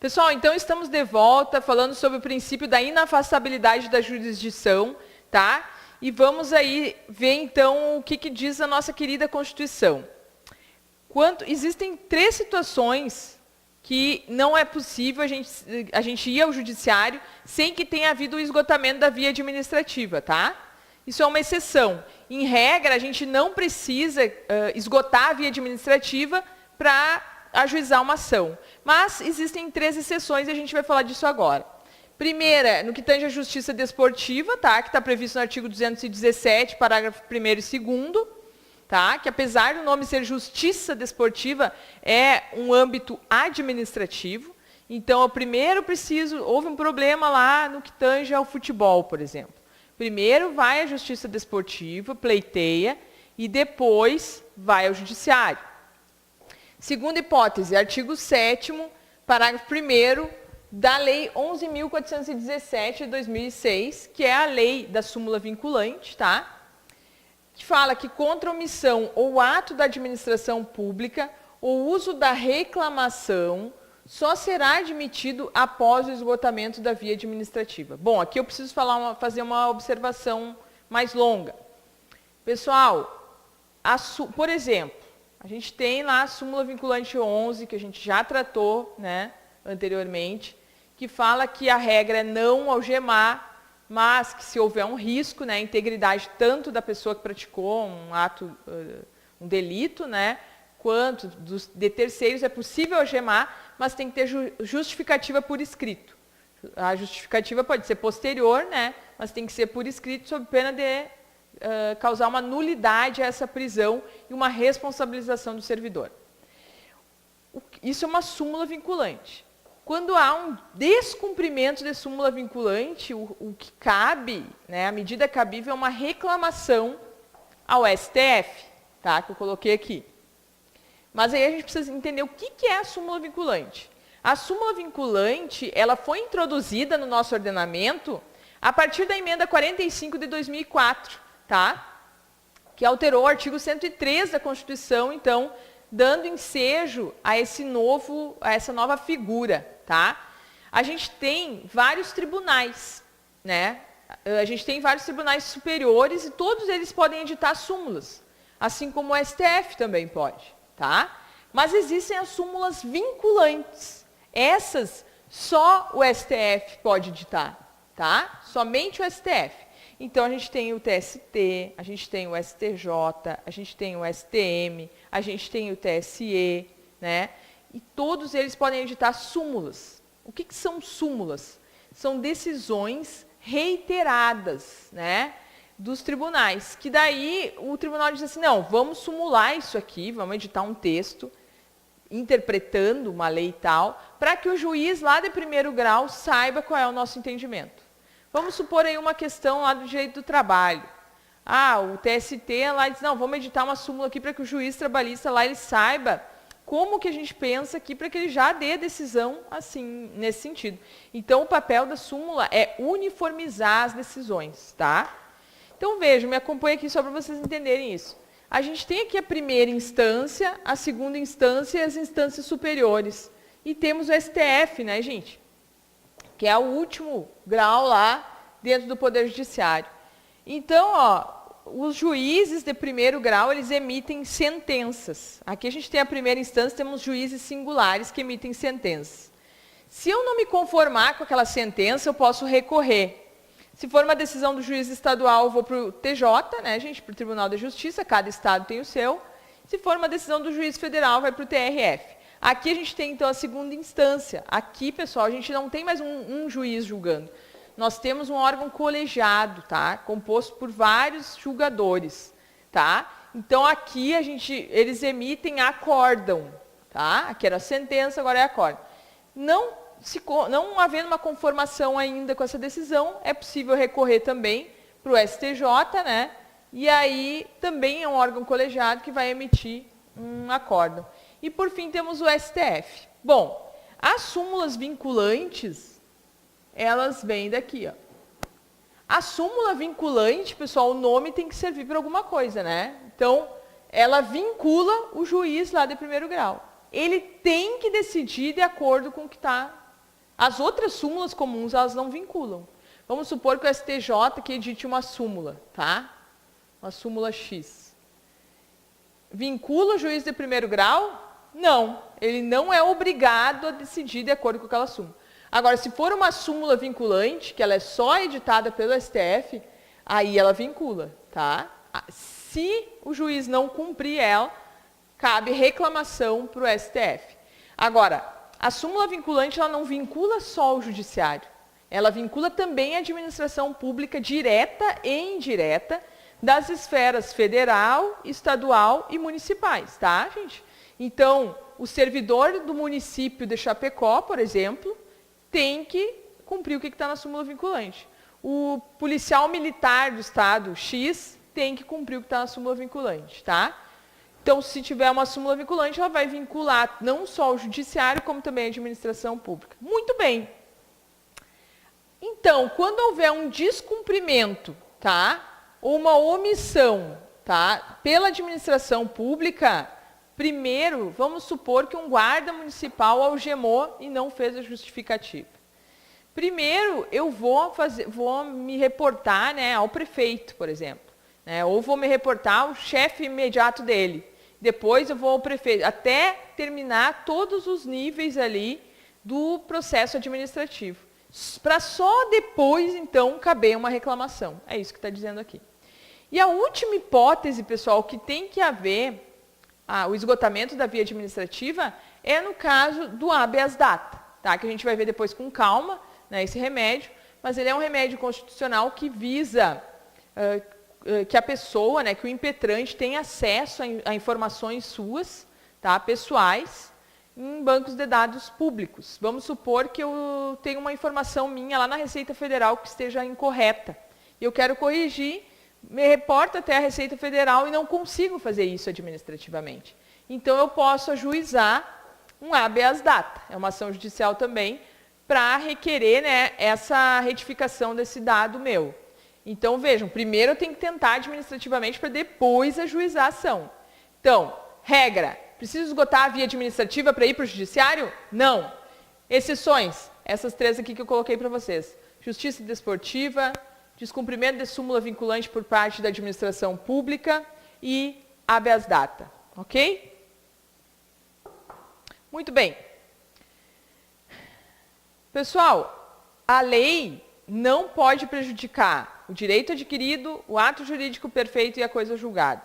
Pessoal, então estamos de volta falando sobre o princípio da inafastabilidade da jurisdição, tá? E vamos aí ver então o que diz a nossa querida Constituição. Existem 3 situações que não é possível a gente ir ao judiciário sem que tenha havido o esgotamento da via administrativa, tá? Isso é uma exceção. Em regra, a gente não precisa esgotar a via administrativa para ajuizar uma ação. Mas existem 3 exceções e a gente vai falar disso agora. Primeira, no que tange à justiça desportiva, tá? Que está previsto no artigo 217, parágrafo 1º e 2º, tá? Que apesar do nome ser justiça desportiva, é um âmbito administrativo. Então, primeiro houve um problema lá no que tange ao futebol, por exemplo. Primeiro vai à justiça desportiva, pleiteia, e depois vai ao judiciário. Segunda hipótese, artigo 7º, parágrafo 1º da Lei 11.417 de 2006, que é a lei da súmula vinculante, tá? Que fala que contra omissão ou ato da administração pública, o uso da reclamação só será admitido após o esgotamento da via administrativa. Bom, aqui eu preciso fazer uma observação mais longa. Pessoal, por exemplo, a gente tem lá a súmula vinculante 11, que a gente já tratou, né, anteriormente, que fala que a regra é não algemar, mas que se houver um risco, né, a integridade tanto da pessoa que praticou um ato, um delito, né, quanto de terceiros, é possível algemar, mas tem que ter justificativa por escrito. A justificativa pode ser posterior, né, mas tem que ser por escrito, sob pena de causar uma nulidade a essa prisão e uma responsabilização do servidor. Isso é uma súmula vinculante. Quando há um descumprimento de súmula vinculante, o que cabe, né, a medida cabível é uma reclamação ao STF, tá, que eu coloquei aqui. Mas aí a gente precisa entender o que é a súmula vinculante. A súmula vinculante, ela foi introduzida no nosso ordenamento a partir da emenda 45 de 2004, tá? Que alterou o artigo 103 da Constituição, então, dando ensejo a essa nova figura, tá? A gente tem vários tribunais, né? A gente tem vários tribunais superiores e todos eles podem editar súmulas, assim como o STF também pode, tá? Mas existem as súmulas vinculantes. Essas só o STF pode editar, tá? Somente o STF. Então, a gente tem o TST, a gente tem o STJ, a gente tem o STM, a gente tem o TSE, né? E todos eles podem editar súmulas. O que são súmulas? São decisões reiteradas, né, dos tribunais. Que daí o tribunal diz assim, não, vamos sumular isso aqui, vamos editar um texto, interpretando uma lei e tal, para que o juiz lá de 1º grau saiba qual é o nosso entendimento. Vamos supor aí uma questão lá do direito do trabalho. O TST lá diz, não, vamos editar uma súmula aqui para que o juiz trabalhista lá ele saiba como que a gente pensa aqui para que ele já dê a decisão assim, nesse sentido. Então, o papel da súmula é uniformizar as decisões, tá? Então, vejam, me acompanhe aqui só para vocês entenderem isso. A gente tem aqui a primeira instância, a segunda instância e as instâncias superiores. E temos o STF, né, gente? Que é o último grau lá dentro do Poder Judiciário. Então, os juízes de 1º grau, eles emitem sentenças. Aqui a gente tem a primeira instância, temos juízes singulares que emitem sentenças. Se eu não me conformar com aquela sentença, eu posso recorrer. Se for uma decisão do juiz estadual, eu vou para o TJ, né, gente, para o Tribunal de Justiça, cada estado tem o seu. Se for uma decisão do juiz federal, vai para o TRF. Aqui a gente tem, então, a segunda instância. Aqui, pessoal, a gente não tem mais um juiz julgando. Nós temos um órgão colegiado, tá? Composto por vários julgadores, tá? Então, aqui eles emitem acórdão, tá? Aqui era a sentença, agora é acórdão. Não havendo uma conformação ainda com essa decisão, é possível recorrer também para o STJ, né? E aí também é um órgão colegiado que vai emitir um acórdão. E, por fim, temos o STF. Bom, as súmulas vinculantes, elas vêm daqui, ó. A súmula vinculante, pessoal, o nome tem que servir para alguma coisa, né? Então, ela vincula o juiz lá de 1º grau. Ele tem que decidir de acordo com o que está As outras súmulas comuns, elas não vinculam. Vamos supor que o STJ que edite uma súmula, tá? Uma súmula X. Vincula o juiz de primeiro grau? Não. Ele não é obrigado a decidir de acordo com aquela súmula. Agora, se for uma súmula vinculante, que ela é só editada pelo STF, aí ela vincula, tá? Se o juiz não cumprir ela, cabe reclamação para o STF. Agora, a súmula vinculante, ela não vincula só o judiciário. Ela vincula também a administração pública direta e indireta das esferas federal, estadual e municipais, tá, gente? Então, o servidor do município de Chapecó, por exemplo, tem que cumprir o que está na súmula vinculante. O policial militar do estado X tem que cumprir o que está na súmula vinculante, tá? Então, se tiver uma súmula vinculante, ela vai vincular não só o judiciário, como também a administração pública. Muito bem. Então, quando houver um descumprimento, tá? Ou uma omissão, tá? Pela administração pública, primeiro, vamos supor que um guarda municipal algemou e não fez a justificativa. Primeiro, eu vou me reportar, né, ao prefeito, por exemplo, né, ou vou me reportar ao chefe imediato dele. Depois eu vou ao prefeito, até terminar todos os níveis ali do processo administrativo. Para só depois, então, caber uma reclamação. É isso que está dizendo aqui. E a última hipótese, pessoal, que tem que haver o esgotamento da via administrativa é no caso do habeas data, tá? Que a gente vai ver depois com calma, né, esse remédio, mas ele é um remédio constitucional que visa que a pessoa, né, que o impetrante tenha acesso a informações suas, tá, pessoais, em bancos de dados públicos. Vamos supor que eu tenho uma informação minha lá na Receita Federal que esteja incorreta. Eu quero corrigir, me reporto até a Receita Federal e não consigo fazer isso administrativamente. Então, eu posso ajuizar um habeas data, é uma ação judicial também, para requerer, né, essa retificação desse dado meu. Então, vejam, primeiro eu tenho que tentar administrativamente para depois ajuizar a ação. Então, regra, preciso esgotar a via administrativa para ir para o judiciário? Não. Exceções, essas três aqui que eu coloquei para vocês. Justiça desportiva, descumprimento de súmula vinculante por parte da administração pública e habeas data. Ok? Muito bem. Pessoal, a lei não pode prejudicar o direito adquirido, o ato jurídico perfeito e a coisa julgada.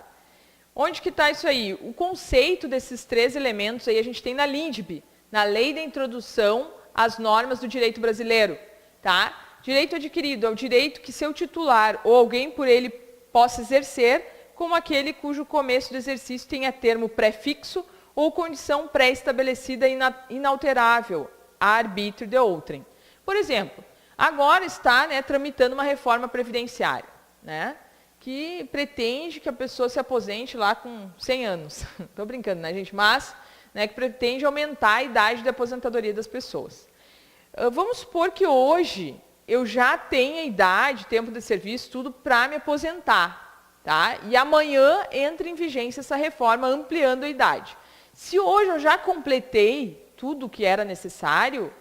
Onde que está isso aí? O conceito desses três elementos aí a gente tem na LINDB, na Lei da Introdução às Normas do Direito Brasileiro. Tá? Direito adquirido é o direito que seu titular ou alguém por ele possa exercer, como aquele cujo começo do exercício tenha termo prefixo ou condição pré-estabelecida inalterável, a arbítrio de outrem. Por exemplo, agora está, né, tramitando uma reforma previdenciária, né, que pretende que a pessoa se aposente lá com 100 anos. Estou brincando, né, gente? Mas, né, que pretende aumentar a idade de aposentadoria das pessoas. Vamos supor que hoje eu já tenha idade, tempo de serviço, tudo para me aposentar, tá? E amanhã entra em vigência essa reforma ampliando a idade. Se hoje eu já completei tudo o que era necessário,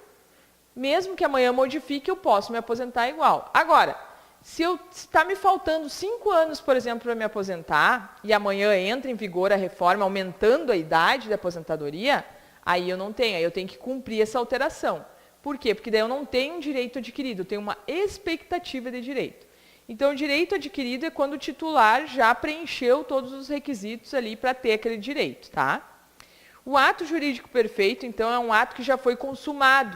mesmo que amanhã modifique, eu posso me aposentar igual. Agora, se está me faltando 5 anos, por exemplo, para me aposentar, e amanhã entra em vigor a reforma aumentando a idade da aposentadoria, aí eu não tenho, aí eu tenho que cumprir essa alteração. Por quê? Porque daí eu não tenho um direito adquirido, eu tenho uma expectativa de direito. Então, o direito adquirido é quando o titular já preencheu todos os requisitos ali para ter aquele direito, tá? O ato jurídico perfeito, então, é um ato que já foi consumado,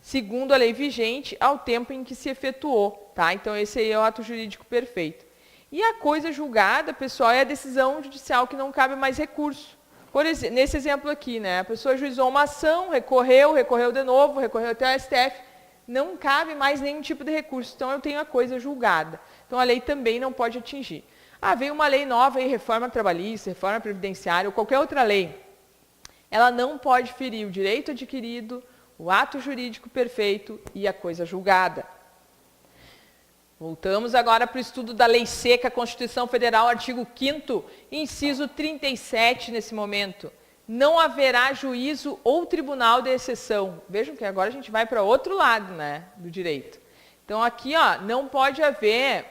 segundo a lei vigente, ao tempo em que se efetuou, tá? Então, esse aí é o ato jurídico perfeito. E a coisa julgada, pessoal, é a decisão judicial que não cabe mais recurso. Nesse exemplo aqui, né, a pessoa ajuizou uma ação, recorreu de novo, recorreu até o STF, não cabe mais nenhum tipo de recurso, então eu tenho a coisa julgada. Então a lei também não pode atingir. Veio uma lei nova aí, reforma trabalhista, reforma previdenciária, ou qualquer outra lei. Ela não pode ferir o direito adquirido, o ato jurídico perfeito e a coisa julgada. Voltamos agora para o estudo da Lei Seca, Constituição Federal, artigo 5º, inciso 37 nesse momento. não haverá juízo ou tribunal de exceção. Vejam que agora a gente vai para outro lado, né, do direito. Então aqui, ó, não pode haver,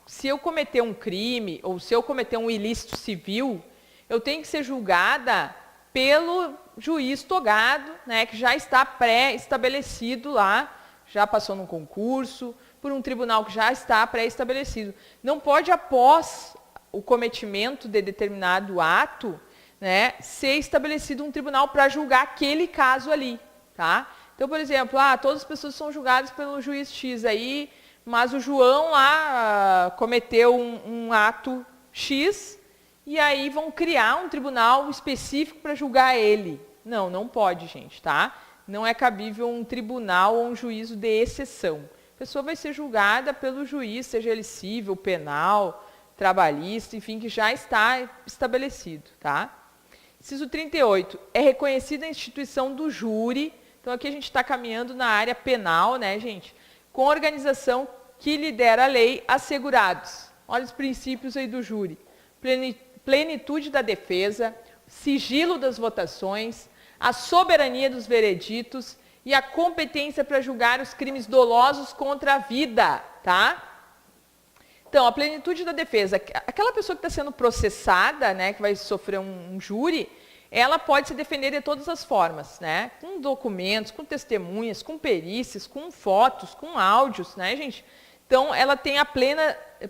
se eu cometer um crime ou se eu cometer um ilícito civil, eu tenho que ser julgada pelo juiz togado, né, que já está pré-estabelecido lá, já passou num concurso, por um tribunal que já está pré-estabelecido. Não pode, após o cometimento de determinado ato, né, ser estabelecido um tribunal para julgar aquele caso ali, tá? Então, por exemplo, todas as pessoas são julgadas pelo juiz X aí, mas o João lá cometeu um ato X e aí vão criar um tribunal específico para julgar ele. Não, não pode, gente, tá? Não é cabível um tribunal ou um juízo de exceção. A pessoa vai ser julgada pelo juiz, seja ele civil, penal, trabalhista, enfim, que já está estabelecido, tá? Inciso 38, é reconhecida a instituição do júri. Então, aqui a gente está caminhando na área penal, né, gente? Com a organização que lidera a lei, assegurados. Olha os princípios aí do júri. Plenitude da defesa, sigilo das votações, a soberania dos vereditos e a competência para julgar os crimes dolosos contra a vida, tá? Então, a plenitude da defesa, aquela pessoa que está sendo processada, né, que vai sofrer um júri, ela pode se defender de todas as formas, né? Com documentos, com testemunhas, com perícias, com fotos, com áudios, né, gente? Então, ela tem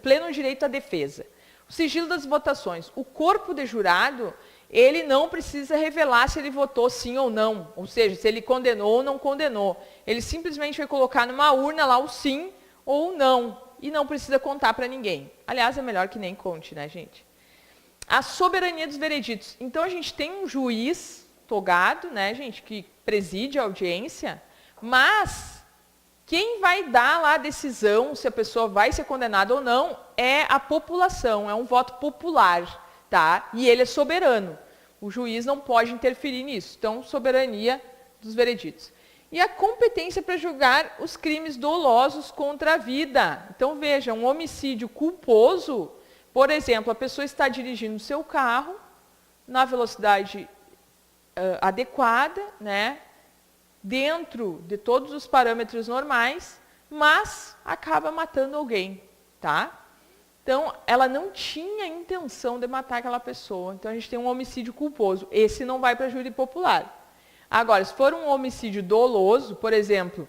pleno direito à defesa. O sigilo das votações. O corpo de jurado, ele não precisa revelar se ele votou sim ou não, ou seja, se ele condenou ou não condenou. Ele simplesmente vai colocar numa urna lá o sim ou não, e não precisa contar para ninguém. Aliás, é melhor que nem conte, né, gente? A soberania dos vereditos. Então, a gente tem um juiz togado, né, gente, que preside a audiência, mas quem vai dar lá a decisão se a pessoa vai ser condenada ou não é a população, é um voto popular, tá? E ele é soberano. O juiz não pode interferir nisso. Então, soberania dos vereditos. E a competência para julgar os crimes dolosos contra a vida. Então, veja, um homicídio culposo, por exemplo, a pessoa está dirigindo o seu carro na velocidade adequada, né, dentro de todos os parâmetros normais, mas acaba matando alguém, tá? Então, ela não tinha intenção de matar aquela pessoa. Então, a gente tem um homicídio culposo. Esse não vai para júri popular. Agora, se for um homicídio doloso, por exemplo,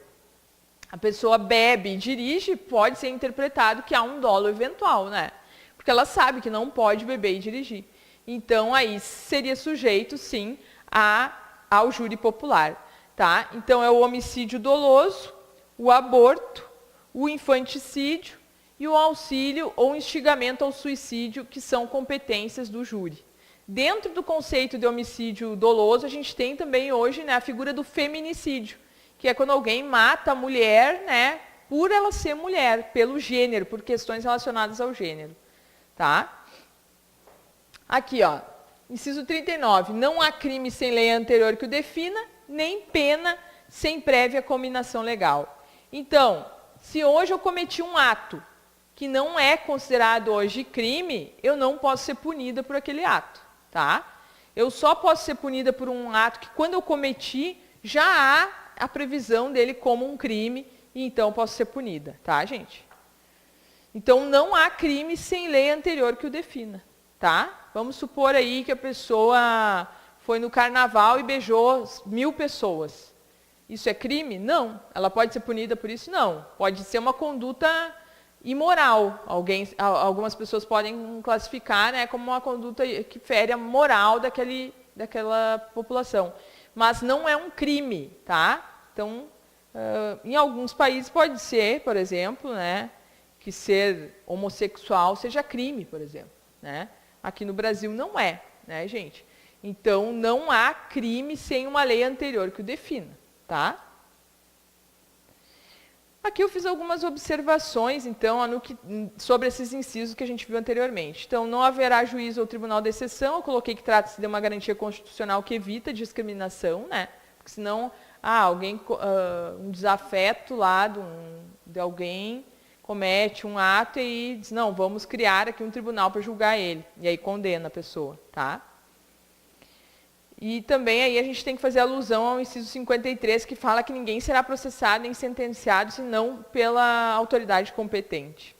a pessoa bebe e dirige, pode ser interpretado que há um dolo eventual, né? Porque ela sabe que não pode beber e dirigir. Então, aí seria sujeito, sim, ao júri popular, tá? Então, é o homicídio doloso, o aborto, o infanticídio e o auxílio ou instigamento ao suicídio, que são competências do júri. Dentro do conceito de homicídio doloso, a gente tem também hoje, né, a figura do feminicídio, que é quando alguém mata a mulher, né, por ela ser mulher, pelo gênero, por questões relacionadas ao gênero. Tá? Aqui, ó, inciso 39. Não há crime sem lei anterior que o defina, nem pena sem prévia combinação legal. Então, se hoje eu cometi um ato que não é considerado hoje crime, eu não posso ser punida por aquele ato. Tá? Eu só posso ser punida por um ato que, quando eu cometi, já há a previsão dele como um crime, e então eu posso ser punida. Tá, gente? Então, não há crime sem lei anterior que o defina. Tá? Vamos supor aí que a pessoa foi no carnaval e beijou 1000 pessoas. Isso é crime? Não. Ela pode ser punida por isso? Não. Pode ser uma conduta imoral. Algumas pessoas podem classificar, né, como uma conduta que fere a moral daquela população. Mas não é um crime, tá? Então, em alguns países pode ser, por exemplo, né, que ser homossexual seja crime, por exemplo, né? Aqui no Brasil não é, né, gente? Então, não há crime sem uma lei anterior que o defina, tá? Aqui eu fiz algumas observações, então, sobre esses incisos que a gente viu anteriormente. Então, não haverá juízo ou tribunal de exceção. Eu coloquei que trata-se de uma garantia constitucional que evita discriminação, né? Porque senão, um desafeto lá de alguém comete um ato e diz, não, vamos criar aqui um tribunal para julgar ele. E aí condena a pessoa, tá? E também aí a gente tem que fazer alusão ao inciso 53, que fala que ninguém será processado nem sentenciado senão pela autoridade competente.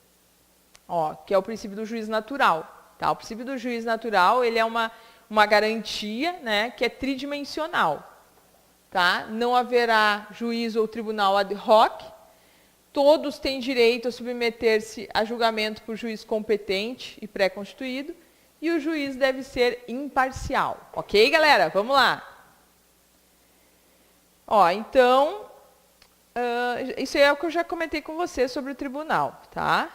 Ó, que é o princípio do juiz natural. Tá? O princípio do juiz natural, ele é uma garantia, né, que é tridimensional. Tá? Não haverá juiz ou tribunal ad hoc. Todos têm direito a submeter-se a julgamento por juiz competente e pré-constituído. E o juiz deve ser imparcial. Ok, galera? Vamos lá. Ó, então, isso é o que eu já comentei com você sobre o tribunal, tá?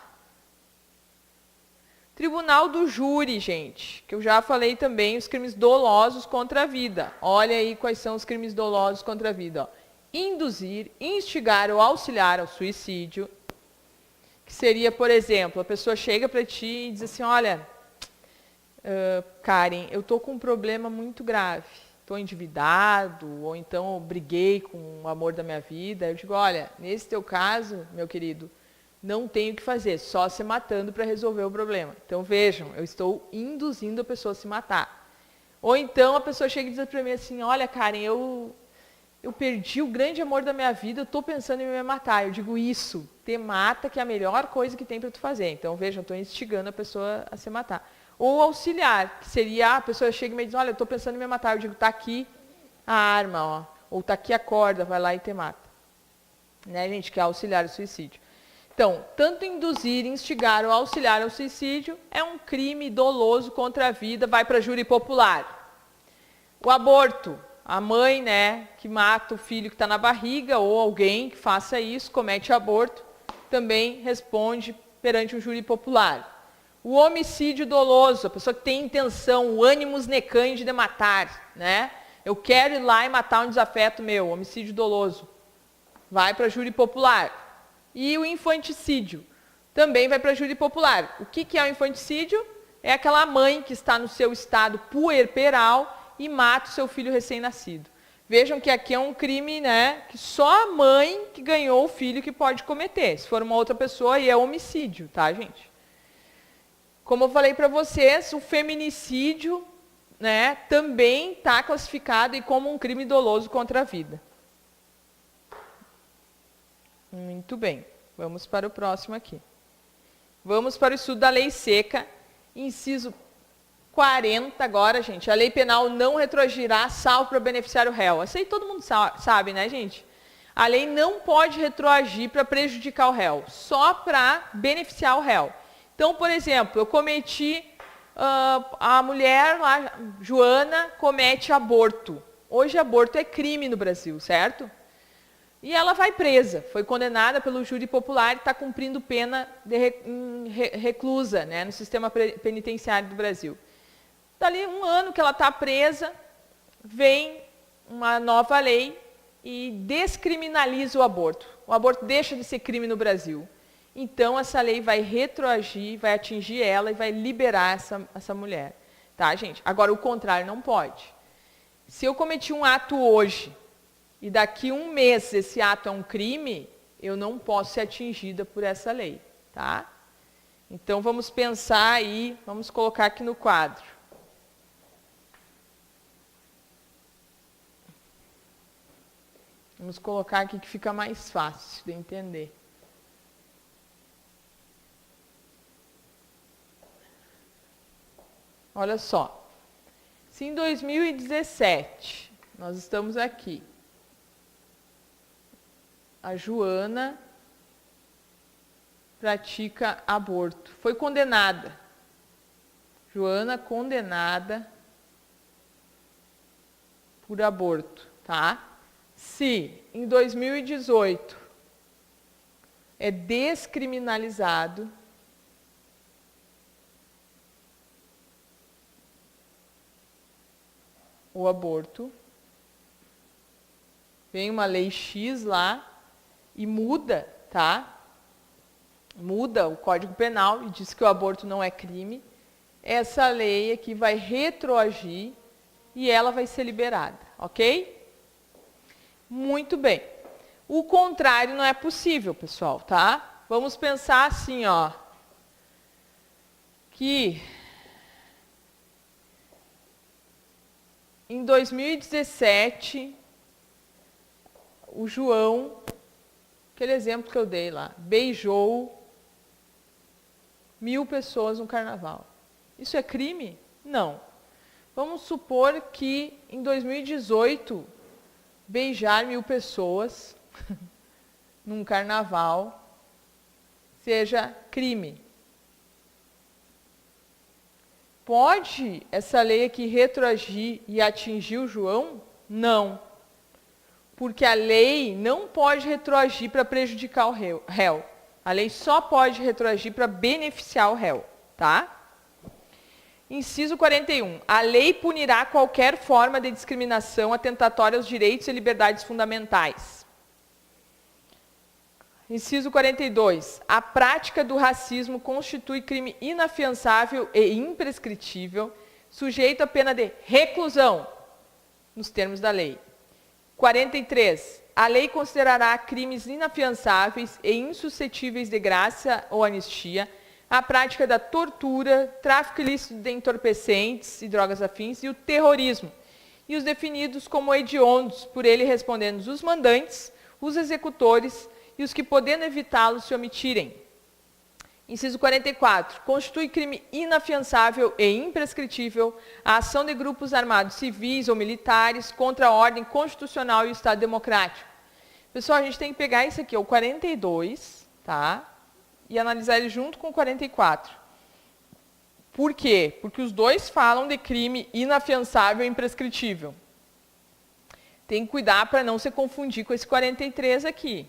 Tribunal do júri, gente, que eu já falei também, os crimes dolosos contra a vida. Olha aí quais são os crimes dolosos contra a vida. Ó. Induzir, instigar ou auxiliar ao suicídio, que seria, por exemplo, a pessoa chega para ti e diz assim, olha... Karen, eu estou com um problema muito grave, estou endividado, ou então eu briguei com o amor da minha vida. Eu digo, olha, nesse teu caso, meu querido, não tenho o que fazer, só se matando para resolver o problema. Então vejam, eu estou induzindo a pessoa a se matar. Ou então a pessoa chega e diz para mim assim, olha Karen, eu perdi o grande amor da minha vida, eu estou pensando em me matar. Eu digo, isso, te mata, que é a melhor coisa que tem para tu fazer. Então vejam, eu estou instigando a pessoa a se matar. Ou auxiliar, que seria, a pessoa chega e me diz, olha, eu estou pensando em me matar. Eu digo, está aqui a arma, ó, ou está aqui a corda, vai lá e te mata. Né, gente, que é auxiliar ao suicídio. Então, tanto induzir, instigar ou auxiliar ao suicídio é um crime doloso contra a vida, vai para júri popular. O aborto, a mãe, né, que mata o filho que está na barriga, ou alguém que faça isso, comete aborto, também responde perante um júri popular. O homicídio doloso, a pessoa que tem intenção, o ânimos necandi de matar, né? Eu quero ir lá e matar um desafeto meu, homicídio doloso. Vai para júri popular. E o infanticídio também vai para júri popular. O que é o infanticídio? É aquela mãe que está no seu estado puerperal e mata o seu filho recém-nascido. Vejam que aqui é um crime, né, que só a mãe que ganhou o filho que pode cometer. Se for uma outra pessoa, aí é homicídio, tá, gente? Como eu falei para vocês, o feminicídio, né, também está classificado como um crime doloso contra a vida. Muito bem, vamos para o próximo aqui. Vamos para o estudo da lei seca, inciso 40 agora, gente. A lei penal não retroagirá, salvo para beneficiar o réu. Isso aí todo mundo sabe, né, gente? A lei não pode retroagir para prejudicar o réu, só para beneficiar o réu. Então, por exemplo, eu cometi, a mulher lá, Joana, comete aborto. Hoje aborto é crime no Brasil, certo? E ela vai presa, foi condenada pelo júri popular e está cumprindo pena de reclusa, né, no sistema penitenciário do Brasil. Dali um ano que ela está presa, vem uma nova lei e descriminaliza o aborto. O aborto deixa de ser crime no Brasil. Então, essa lei vai retroagir, vai atingir ela e vai liberar essa mulher. Tá, gente? Agora, o contrário não pode. Se eu cometi um ato hoje e daqui um mês esse ato é um crime, eu não posso ser atingida por essa lei. Tá? Então, vamos pensar aí, vamos colocar aqui no quadro. Vamos colocar aqui que fica mais fácil de entender. Olha só, se em 2017, nós estamos aqui, a Joana pratica aborto, foi condenada. Joana condenada por aborto, tá? Se em 2018 é descriminalizado o aborto, vem uma lei X lá e muda, tá? Muda o Código Penal e diz que o aborto não é crime. Essa lei aqui vai retroagir e ela vai ser liberada, ok? Muito bem. O contrário não é possível, pessoal, tá? Vamos pensar assim, ó, que em 2017, o João, aquele exemplo que eu dei lá, beijou 1.000 pessoas no carnaval. Isso é crime? Não. Vamos supor que em 2018, beijar 1.000 pessoas num carnaval seja crime. Pode essa lei aqui retroagir e atingir o João? Não. Porque a lei não pode retroagir para prejudicar o réu. A lei só pode retroagir para beneficiar o réu, tá? Inciso 41. A lei punirá qualquer forma de discriminação atentatória aos direitos e liberdades fundamentais. Inciso 42. A prática do racismo constitui crime inafiançável e imprescritível, sujeito à pena de reclusão, nos termos da lei. 43. A lei considerará crimes inafiançáveis e insuscetíveis de graça ou anistia a prática da tortura, tráfico ilícito de entorpecentes e drogas afins e o terrorismo, e os definidos como hediondos, por ele respondendo os mandantes, os executores e os que, podendo evitá-lo, se omitirem. Inciso 44. Constitui crime inafiançável e imprescritível a ação de grupos armados civis ou militares contra a ordem constitucional e o Estado democrático. Pessoal, a gente tem que pegar isso aqui, o 42, tá? E analisar ele junto com o 44. Por quê? Porque os dois falam de crime inafiançável e imprescritível. Tem que cuidar para não se confundir com esse 43 aqui,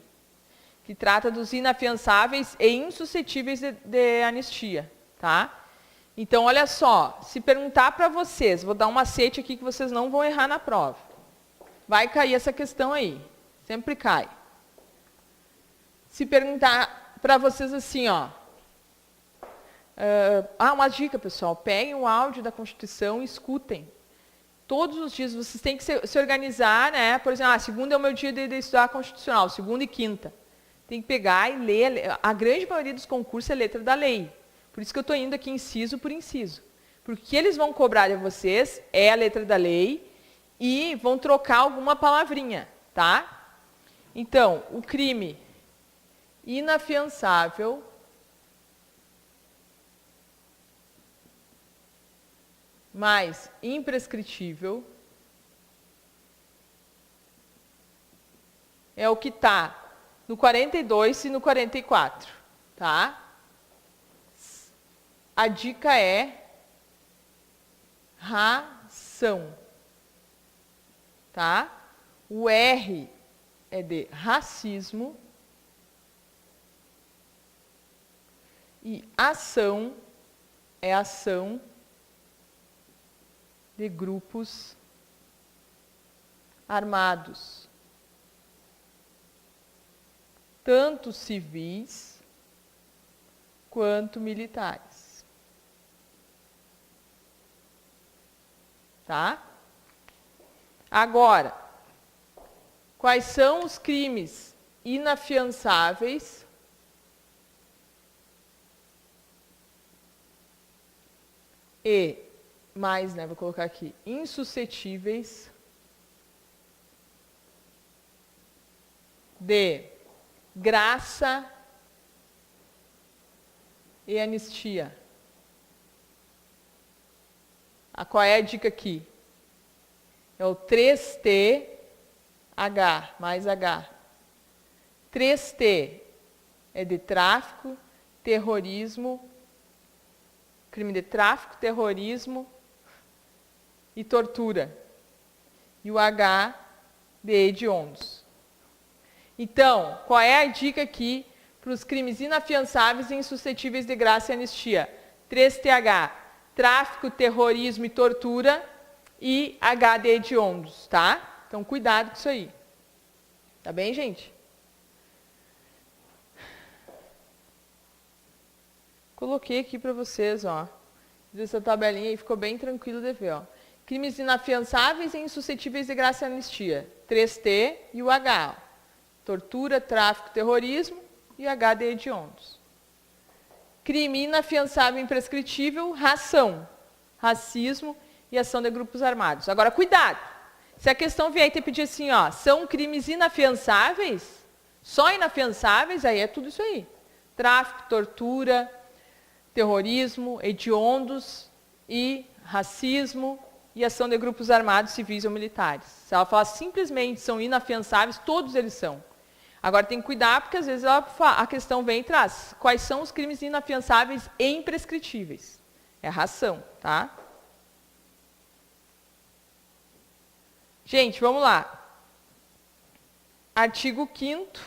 que trata dos inafiançáveis e insuscetíveis de anistia, tá? Então, olha só, se perguntar para vocês, vou dar um macete aqui que vocês não vão errar na prova. Vai cair essa questão aí, sempre cai. Se perguntar para vocês assim, ó. Uma dica, pessoal, peguem o áudio da Constituição e escutem. Todos os dias vocês têm que se organizar, né? Por exemplo, segunda é o meu dia de estudar a Constitucional, segunda e quinta. Tem que pegar e ler. A grande maioria dos concursos é letra da lei. Por isso que eu estou indo aqui inciso por inciso. Porque o que eles vão cobrar de vocês é a letra da lei e vão trocar alguma palavrinha, tá? Então, o crime inafiançável mais imprescritível é o que está no 42 e no 44, tá? A dica é ração, tá? O R é de racismo e ação é ação de grupos armados, tanto civis quanto militares. Tá? Agora, quais são os crimes inafiançáveis e mais, né, vou colocar aqui, insuscetíveis de graça e anistia? Qual é a dica aqui? É o 3T, H, mais H. 3T é de tráfico, terrorismo, crime de tráfico, terrorismo e tortura. E o H de hediondos. Então, qual é a dica aqui para os crimes inafiançáveis e insuscetíveis de graça e anistia? 3TH, tráfico, terrorismo e tortura, e H de hediondos, tá? Então, cuidado com isso aí. Tá bem, gente? Coloquei aqui para vocês, ó. Essa tabelinha aí ficou bem tranquilo de ver, ó. Crimes inafiançáveis e insuscetíveis de graça e anistia. 3T e o H. Ó. Tortura, tráfico, terrorismo e H de hediondos. Crime inafiançável e imprescritível, ração, racismo e ação de grupos armados. Agora, cuidado! Se a questão vier e te pedir assim, ó, são crimes inafiançáveis, só inafiançáveis, aí é tudo isso aí. Tráfico, tortura, terrorismo, hediondos e racismo e ação de grupos armados, civis ou militares. Se ela falar simplesmente são inafiançáveis, todos eles são. Agora tem que cuidar, porque às vezes a questão vem e traz quais são os crimes inafiançáveis e imprescritíveis. É a ração, tá? Gente, vamos lá. Artigo 5º,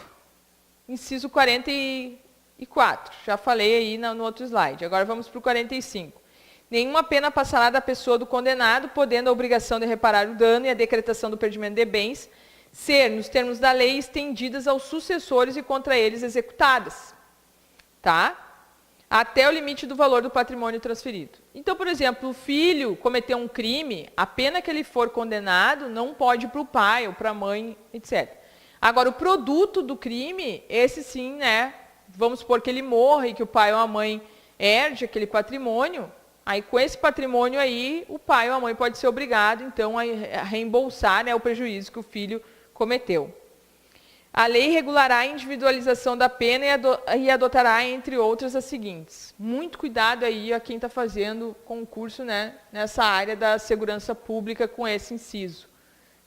inciso 44. Já falei aí no outro slide. Agora vamos para o 45. Nenhuma pena passará da pessoa do condenado, podendo a obrigação de reparar o dano e a decretação do perdimento de bens ser, nos termos da lei, estendidas aos sucessores e contra eles executadas, tá? Até o limite do valor do patrimônio transferido. Então, por exemplo, o filho cometeu um crime, a pena que ele for condenado não pode ir para o pai ou para a mãe, etc. Agora, o produto do crime, esse sim, né? Vamos supor que ele morra e que o pai ou a mãe herde aquele patrimônio. Aí, com esse patrimônio aí, o pai ou a mãe pode ser obrigado, então, a reembolsar, né, o prejuízo que o filho cometeu. A lei regulará a individualização da pena e adotará, entre outras, as seguintes. Muito cuidado aí a quem está fazendo concurso, né, nessa área da segurança pública com esse inciso.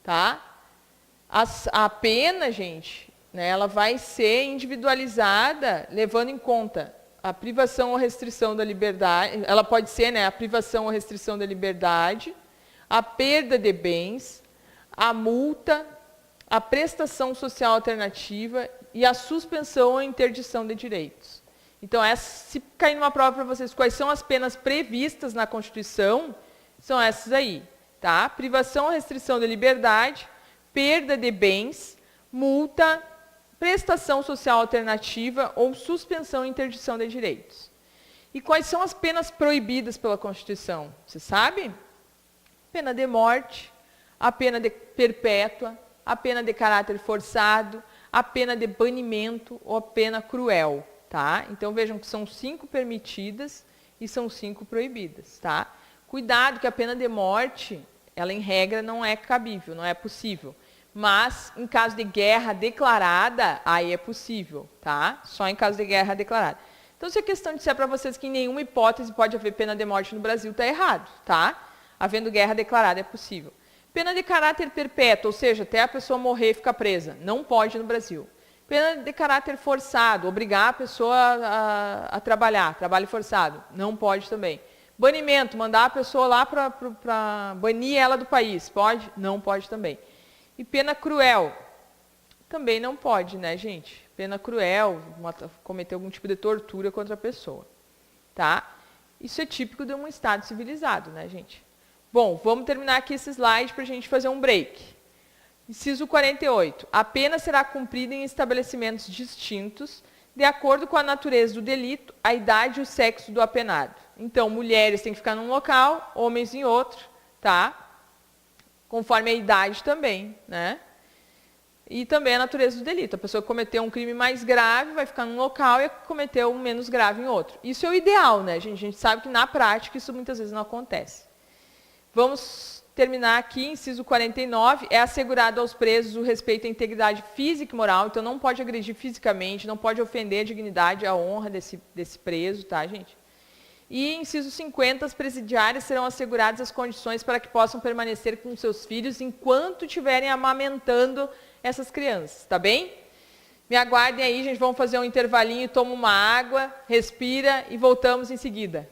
Tá? A pena, gente, né, ela vai ser individualizada levando em conta a privação ou restrição da liberdade, ela pode ser, né, a privação ou restrição da liberdade, a perda de bens, a multa, a prestação social alternativa e a suspensão ou interdição de direitos. Então, se cair numa prova para vocês quais são as penas previstas na Constituição, são essas aí, tá? Privação ou restrição da liberdade, perda de bens, multa, prestação social alternativa ou suspensão e interdição de direitos. E quais são as penas proibidas pela Constituição? Você sabe? Pena de morte, a pena de perpétua, a pena de caráter forçado, a pena de banimento ou a pena cruel. Tá? Então, vejam que são 5 permitidas e são 5 proibidas. Tá? Cuidado que a pena de morte, ela em regra não é cabível, não é possível. Mas, em caso de guerra declarada, aí é possível, tá? Só em caso de guerra declarada. Então, se a questão disser para vocês que em nenhuma hipótese pode haver pena de morte no Brasil, está errado, tá? Havendo guerra declarada, é possível. Pena de caráter perpétuo, ou seja, até a pessoa morrer e ficar presa, não pode no Brasil. Pena de caráter forçado, obrigar a pessoa a trabalhar, trabalho forçado, não pode também. Banimento, mandar a pessoa lá para banir ela do país, pode? Não pode também. E pena cruel, também não pode, né, gente? Pena cruel, cometer algum tipo de tortura contra a pessoa, tá? Isso é típico de um Estado civilizado, né, gente? Bom, vamos terminar aqui esse slide para a gente fazer um break. Inciso 48. A pena será cumprida em estabelecimentos distintos, de acordo com a natureza do delito, a idade e o sexo do apenado. Então, mulheres têm que ficar num local, homens em outro, tá? Conforme a idade também, né? E também a natureza do delito. A pessoa que cometeu um crime mais grave vai ficar num local e a que cometeu um menos grave em outro. Isso é o ideal, né, gente? A gente sabe que na prática isso muitas vezes não acontece. Vamos terminar aqui, inciso 49. É assegurado aos presos o respeito à integridade física e moral. Então, não pode agredir fisicamente, não pode ofender a dignidade e a honra desse preso, tá, gente? E, inciso 50, as presidiárias serão asseguradas as condições para que possam permanecer com seus filhos enquanto estiverem amamentando essas crianças, tá bem? Me aguardem aí, gente, vamos fazer um intervalinho, toma uma água, respira e voltamos em seguida.